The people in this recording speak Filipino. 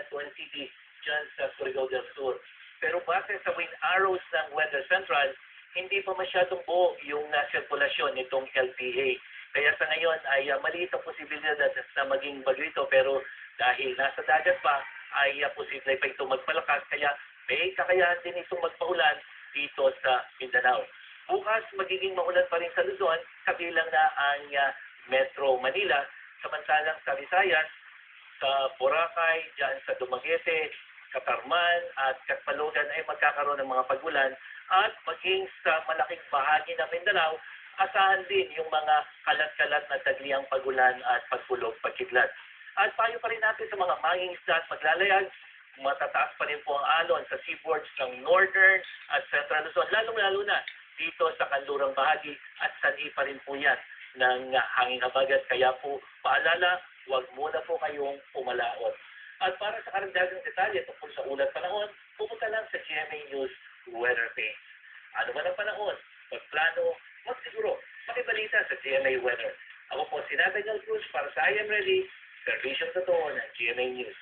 Cabanatuan City dyan sa Surigao del Sur. Pero base sa wind arrows ng Weather Central, hindi pa masyadong buo yung sirkulasyon nitong LPA. Kaya sa ngayon ay maliit ang posibilidad na maging bagyo ito, pero dahil nasa dagat pa ay posible pa ito magpalakas, kaya may kakayahan din itong magpaulan dito sa Mindanao. Bukas magiging maulan pa rin sa Luzon, kabilang na ang Metro Manila, samantalang sa Visayas, sa Boracay, dyan sa Dumaguete, Catarman at Catbalogan ay magkakaroon ng mga pagulan, at maging sa malaking bahagi ng Mindanao, asahan din yung mga kalat-kalat na tagliang pagulan at pagkulog, pagkidlat. At payo pa rin natin sa mga mangingisda at maglalayag, matataas pa rin po ang alon sa seaboards ng Northern at Central Luzon, lalong-lalo na dito sa kanlurang bahagi, at sanhi pa rin po yan ng hanging habagat. Kaya po, paalala, huwag muna po kayong pumalaot. At para sa karagdagang detalye tungkol sa ulat panahon, pumunta lang sa GMA News Weather Page. Ano man ang panahon, magplano, magsiguro, makibalita sa GMA Weather. Ako po si Nathaniel Cruz para sa I Am Ready, servisyon totoo ng GMA News.